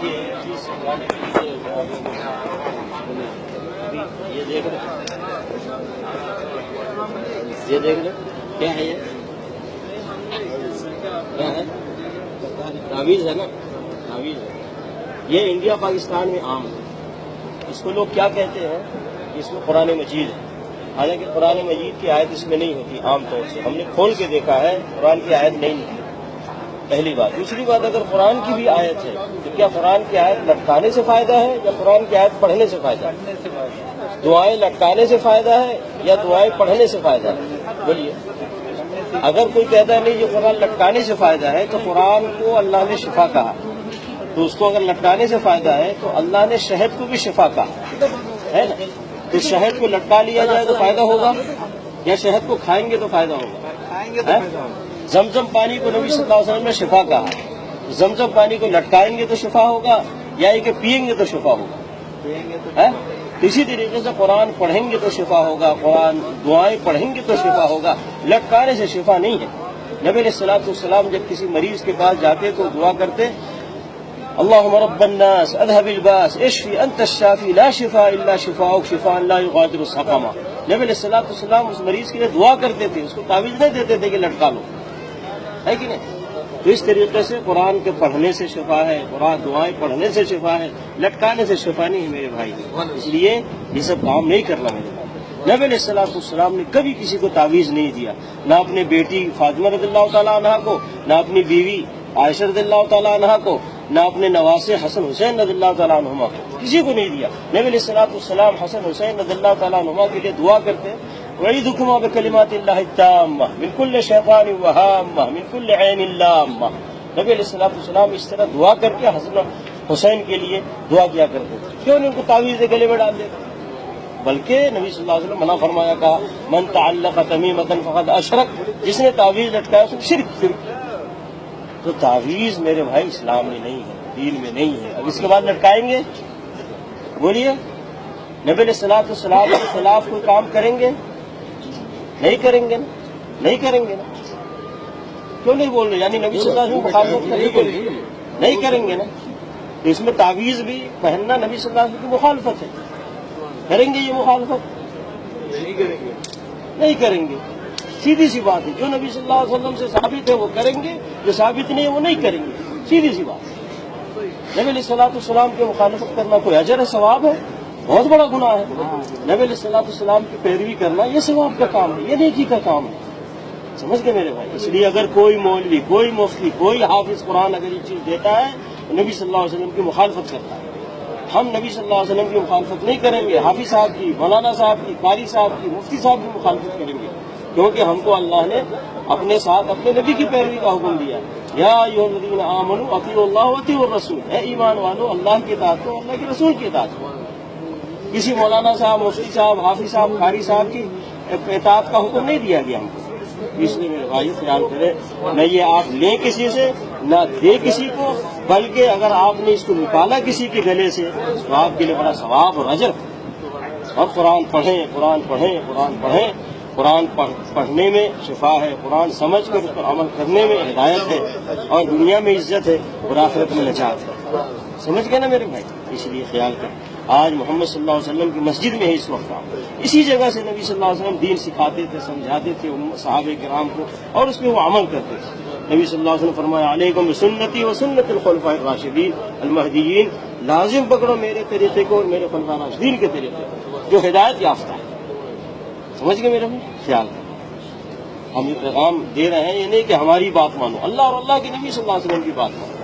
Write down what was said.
یہ دیکھ لو، یہ دیکھ لو کیا ہے، یہ کیا ہے؟ تعویذ ہے نا، تعویذ ہے یہ انڈیا پاکستان میں عام ہے. اس کو لوگ کیا کہتے ہیں کہ اس میں قرآن مجید ہے، حالانکہ قرآن مجید کی آیت اس میں نہیں ہوتی. عام طور سے ہم نے کھول کے دیکھا ہے قرآن کی آیت نہیں نکلی. پہلی بات. دوسری بات، اگر قرآن کی بھی آیت ہے تو کیا قرآن کی آیت لٹکانے سے فائدہ ہے یا قرآن کی آیت پڑھنے سے فائدہ ہے؟ دعائیں لٹکانے سے فائدہ ہے یا دعائیں پڑھنے سے فائدہ ہے؟ بولیے. اگر کوئی کہتا ہے نہیں یہ قرآن لٹکانے سے فائدہ ہے تو قرآن کو اللہ نے شفا کہا، تو اس کو اگر لٹکانے سے فائدہ ہے تو اللہ نے شہد کو بھی شفا کہا ہے نا. تو شہد کو لٹکا لیا جائے تو فائدہ ہوگا یا شہد کو کھائیں گے تو فائدہ ہوگا؟ زمزم پانی کو نبی صلی اللہ علیہ وسلم نے شفا کہا، زمزم پانی کو لٹکائیں گے تو شفا ہوگا یا یہ کہ پئیں گے تو شفا ہوگا؟ اسی طریقے سے قرآن پڑھیں گے تو شفا ہوگا، قرآن دعائیں پڑھیں گے تو شفا ہوگا، لٹکانے سے شفا نہیں ہے. نبی علیہ الصلوۃ والسلام جب کسی مریض کے پاس جاتے تو دعا کرتے اللہم رب الناس اذهب الباس اشفی انت الشافی لا شفاء الا شفاؤک شفاء لا یغادر سقما. نبی علیہ الصلوۃ والسلام اس مریض کے لیے دعا کرتے تھے، اس کو تعویذ نہیں دیتے تھے کہ لٹکا لو، ہے کہ نہیں؟ تو اس طریقے سے قرآن کے پڑھنے سے شفا ہے، قرآن دعائیں پڑھنے سے شفا ہے، لٹکانے سے شفا نہیں ہے میرے بھائی. اس لیے یہ سب کام نہیں کرنا میرے بھائی. نبی علیہ الصلوۃ والسلام نے کبھی کسی کو تعویذ نہیں دیا، نہ اپنے بیٹی فاطمہ رضی اللہ تعالیٰ عنہا کو، نہ اپنی بیوی عائشہ رضی اللہ تعالیٰ عنہا کو، نہ اپنے نواسے حسن حسین رضی اللہ تعالیٰ عنہما کو، کسی کو نہیں دیا. نبی علیہ الصلوۃ والسلام حسن حسین رضی اللہ تعالیٰ عنہما کے لیے دعا کرتے وَعِيدُكُمَا بِكَلِمَاتِ اللَّهِ التَّامَّةِ مِنْ كُلِّ شَيْطَانٍ وَهَامَّةٍ مِنْ كُلِّ عَيْنٍ لَامَّةٍ. نبی علیہ الصلوۃ والسلام اس طرح دعا کر کے حسن حسین کے لیے دعا کیا کرتے تھے. کیوں نہیں ان کو تعویذ گلے میں ڈال دیتے؟ بلکہ نبی صلی اللہ علیہ وسلم منع فرمایا، کہا من تعلق تمیمۃ فقد اشرک، جس نے تعویذ لٹکایا اس نے شرک. تو تعویذ میرے بھائی اسلام میں نہیں ہے، دین میں نہیں ہے. اب اس کے بعد لٹکائیں گے؟ بولیے. نبی علیہ الصلوۃ والسلام کے خلاف کوئی کام کریں گے؟ نہیں کریں گے نا، نہیں کریں گے نا. کیوں نہیں بول رہے؟ یعنی نبی صلی اللہ علیہ وسلم مخالفت نہیں کریں گے نا. تو اس میں تعویذ بھی پہننا نبی صلی اللہ علیہ وسلم کی مخالفت ہے. کریں گے یہ مخالفت؟ نہیں کریں گے. سیدھی سی بات ہے. جو نبی صلی اللہ علیہ وسلم سے ثابت ہے وہ کریں گے، جو ثابت نہیں ہے وہ نہیں کریں گے. سیدھی سی بات. نبی علیہ الصلوۃ والسلام کی مخالفت کرنا کوئی اجر ہے، ثواب ہے؟ بہت بڑا گناہ ہے. نبی علیہ الصلوۃ والسلام کی پیروی کرنا یہ ثواب کا کام ہے، یہ نیکی کا کام ہے. سمجھ گئے میرے بھائی؟ اس لیے اگر کوئی مولوی، کوئی مفتی، کوئی حافظ قرآن اگر یہ چیز دیتا ہے تو نبی صلی اللہ علیہ وسلم کی مخالفت کرتا ہے. ہم نبی صلی اللہ علیہ وسلم کی مخالفت نہیں کریں گے. حافظ صاحب کی، مولانا صاحب کی، قاری صاحب کی، مفتی صاحب کی مخالفت کریں گے، کیونکہ ہم کو اللہ نے اپنے ساتھ اپنے نبی کی پیروی کا حکم دیا. یا ایھا الذین آمنوا اطیعوا اللہ واطیعوا الرسول، اے ایمان والو اللہ کی اطاعت کرو، اللہ کے رسول کی اطاعت کرو. کسی مولانا صاحب، مفتی صاحب، حافظ صاحب، قاری صاحب کی اطاعت کا حکم نہیں دیا گیا ہم کو. اس لیے میرے بھائی خیال کریں، نہ یہ آپ لیں کسی سے نہ دے کسی کو، بلکہ اگر آپ نے اس کو نکالا کسی کے گلے سے تو آپ کے لیے بڑا ثواب اور اجر. اور قرآن پڑھیں، قرآن پڑھیں، قرآن پڑھیں. قرآن پڑھنے میں شفا ہے، قرآن سمجھ کر اس پر عمل کرنے میں ہدایت ہے، اور دنیا میں عزت ہے اور آخرت میں نجات ہے. سمجھ گئے نا میرے بھائی؟ اس لیے خیال کریں. آج محمد صلی اللہ علیہ وسلم کی مسجد میں ہے اس وقت. اسی جگہ سے نبی صلی اللہ علیہ وسلم دین سکھاتے تھے، سمجھاتے تھے صحابہ کرام کو، اور اس پہ وہ عمل کرتے تھے. نبی صلی اللہ علیہ وسلم فرمایا علیکم بسنتی و سنت الخلفاء الراشدین المہدیین، لازم پکڑو میرے طریقے کو اور میرے خلفاء راشدین کے طریقے کو جو ہدایت یافتہ ہے. سمجھ گئے میرا بھائی؟ خیال کریں. ہم یہ پیغام دے رہے ہیں یہ نہیں کہ ہماری بات مانو، اللہ اور اللہ کے نبی صلی اللہ علیہ وسلم کی بات مانو.